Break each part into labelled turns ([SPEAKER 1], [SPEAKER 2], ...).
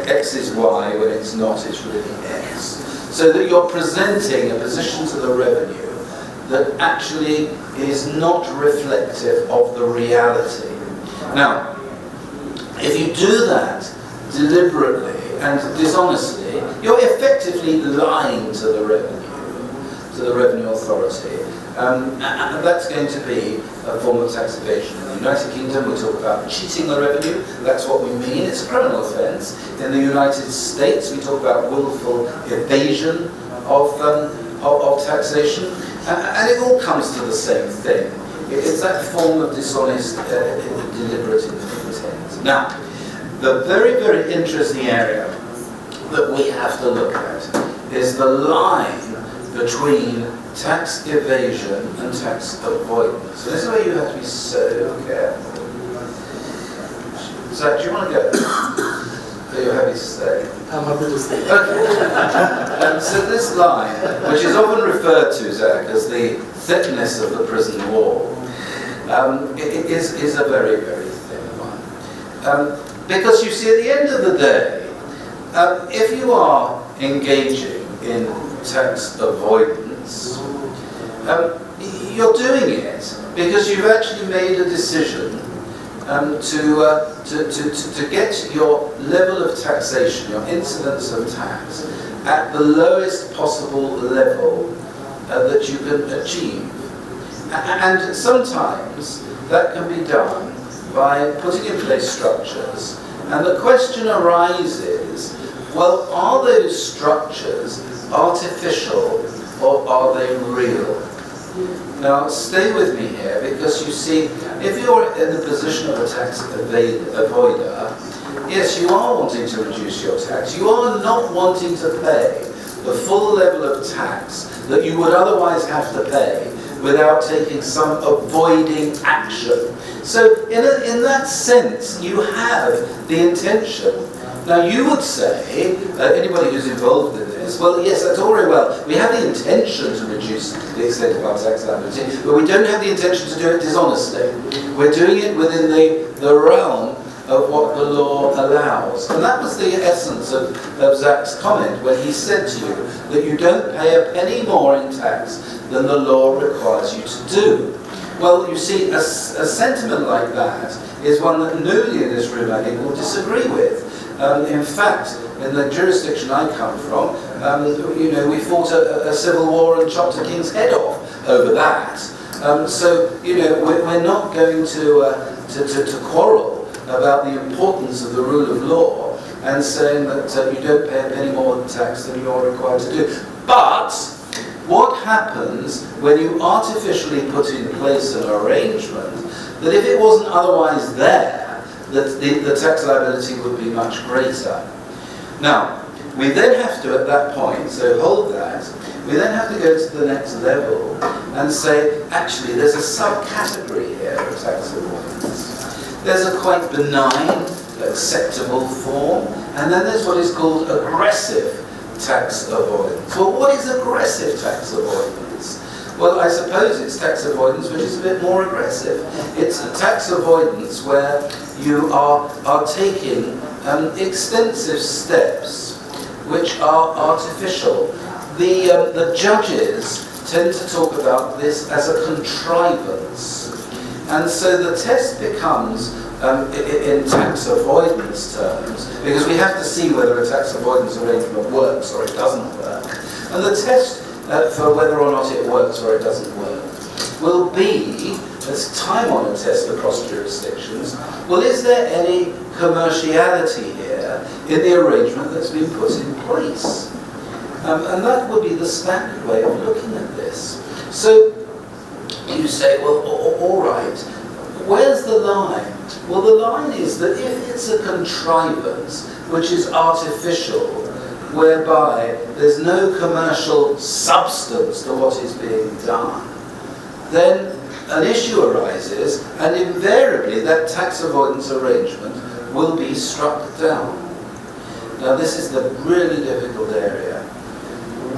[SPEAKER 1] X is Y, when it's not, it's really X. So that you're presenting a position to the revenue that actually is not reflective of the reality. Now, if you do that deliberately and dishonestly, you're effectively lying to the revenue authority. And that's going to be a form of tax evasion. In the United Kingdom, we talk about cheating the revenue. That's what we mean. It's a criminal offence. In the United States, we talk about willful evasion of taxation. And it all comes to the same thing. It's that form of dishonest, deliberate intent. Now, the very, very interesting area that we have to look at is the line between tax evasion and tax avoidance. So this is where you have to be so careful. Zach, do you want to go? Are you happy to stay?
[SPEAKER 2] I'm happy to stay.
[SPEAKER 1] Okay. So this line, which is often referred to, Zach, as the thickness of the prison wall, is a very, very thin one. Because you see, at the end of the day, if you are engaging in tax avoidance, you're doing it because you've actually made a decision to get your level of taxation, your incidence of tax, at the lowest possible level that you can achieve. And sometimes that can be done by putting in place structures. And the question arises, well, are those structures artificial or are they real? Now, stay with me here, because you see, if you're in the position of a tax avoider, yes, you are wanting to reduce your tax. You are not wanting to pay the full level of tax that you would otherwise have to pay without taking some avoiding action. So in that sense, you have the intention. Now you would say, anybody who's involved in this, well, yes, that's all very well. We have the intention to reduce the extent of our tax liability, but we don't have the intention to do it dishonestly. We're doing it within the realm of what the law allows. And that was the essence of Zach's comment when he said to you that you don't pay a penny more in tax than the law requires you to do. Well, you see, a sentiment like that is one that nobody in this room, I think, will disagree with. In fact, in the jurisdiction I come from, we fought a civil war and chopped a king's head off over that. So, we're not going to quarrel about the importance of the rule of law and saying that you don't pay a penny more tax than you're required to do. But what happens when you artificially put in place an arrangement that if it wasn't otherwise there, that the tax liability would be much greater? Now, we then have to, at that point, so hold that, we then have to go to the next level and say, actually, there's a subcategory here of tax avoidance. There's a quite benign, acceptable form, and then there's what is called aggressive tax avoidance. Well, what is aggressive tax avoidance? Well, I suppose it's tax avoidance which is a bit more aggressive. It's a tax avoidance where you are taking extensive steps which are artificial. The judges tend to talk about this as a contrivance. And so the test becomes, in tax avoidance terms, because we have to see whether a tax avoidance arrangement works or it doesn't work. And the test for whether or not it works or it doesn't work will be, as time-honoured test across jurisdictions, well, is there any commerciality here in the arrangement that's been put in place? And that would be the standard way of looking at this. So you say, well, all right, where's the line? Well, the line is that if it's a contrivance which is artificial, whereby there's no commercial substance to what is being done, then an issue arises, and invariably that tax avoidance arrangement will be struck down. Now, this is the really difficult area.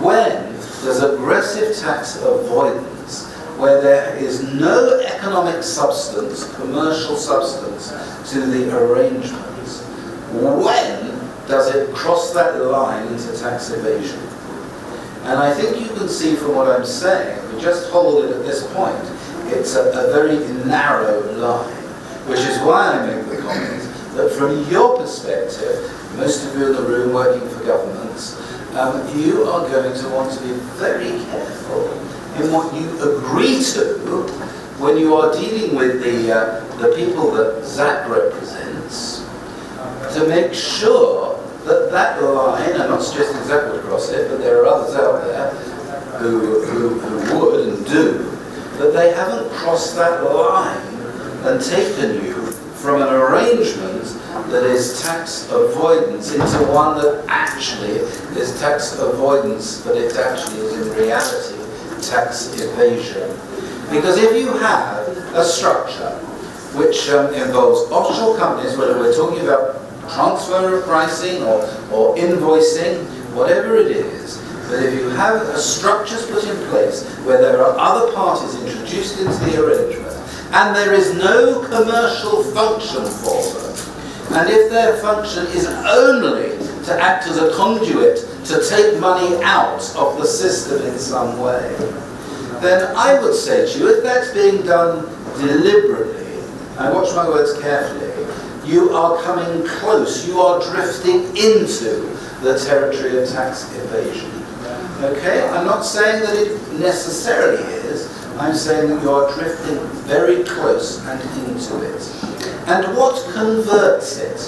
[SPEAKER 1] When there's aggressive tax avoidance, where there is no economic substance, commercial substance to the arrangements, when does it cross that line into tax evasion? And I think you can see from what I'm saying, if we just hold it at this point, it's a very narrow line, which is why I make the comment that from your perspective, most of you in the room working for governments, you are going to want to be very careful in what you agree to when you are dealing with the people that Zach represents, to make sure that that line, I'm not suggesting Zach would cross it, but there are others out there who would and do, that they haven't crossed that line and taken you from an arrangement that is tax avoidance into one that actually is tax avoidance, but it actually is in reality tax evasion. Because if you have a structure which involves offshore companies, whether we're talking about transfer of pricing or invoicing, whatever it is, but if you have structures put in place where there are other parties introduced into the arrangement, and there is no commercial function for them, and if their function is only to act as a conduit to take money out of the system in some way, then I would say to you, if that's being done deliberately, and watch my words carefully, you are coming close, you are drifting into the territory of tax evasion. Okay? I'm not saying that it necessarily is, I'm saying that you are drifting very close and into it. And what converts it?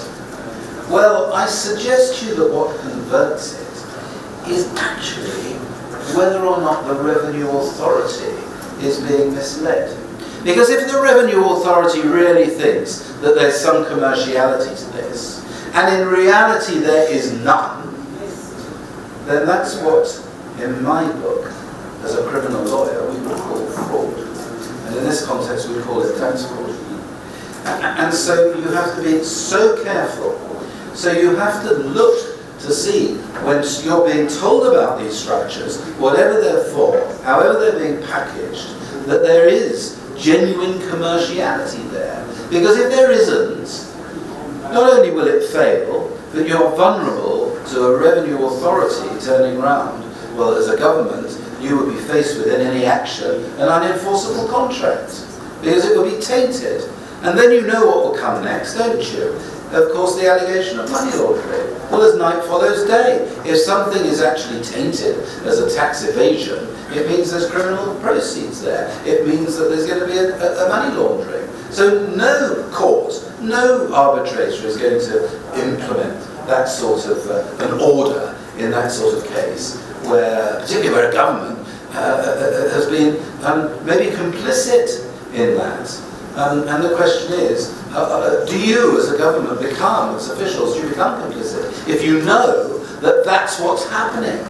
[SPEAKER 1] Well, I suggest to you that what converts it is actually whether or not the revenue authority is being misled. Because if the revenue authority really thinks that there's some commerciality to this, and in reality there is none, then that's what, in my book, as a criminal lawyer, we would call fraud. And in this context, we call it tax fraud. And so you have to be so careful. So you have to look to see, when you're being told about these structures, whatever they're for, however they're being packaged, that there is genuine commerciality there. Because if there isn't, not only will it fail, but you're vulnerable to a revenue authority turning around. Well, as a government, you would be faced with, in any action, an unenforceable contract, because it would be tainted. And then you know what will come next, don't you? Of course, the allegation of money laundering. Well, as night follows day. If something is actually tainted as a tax evasion, it means there's criminal proceeds there. It means that there's going to be a money laundering. So no court, no arbitrator is going to implement that sort of an order in that sort of case, where, particularly where a government has been maybe complicit in that. And the question is, do you as a government become, as officials, do you become complicit if you know that that's what's happening?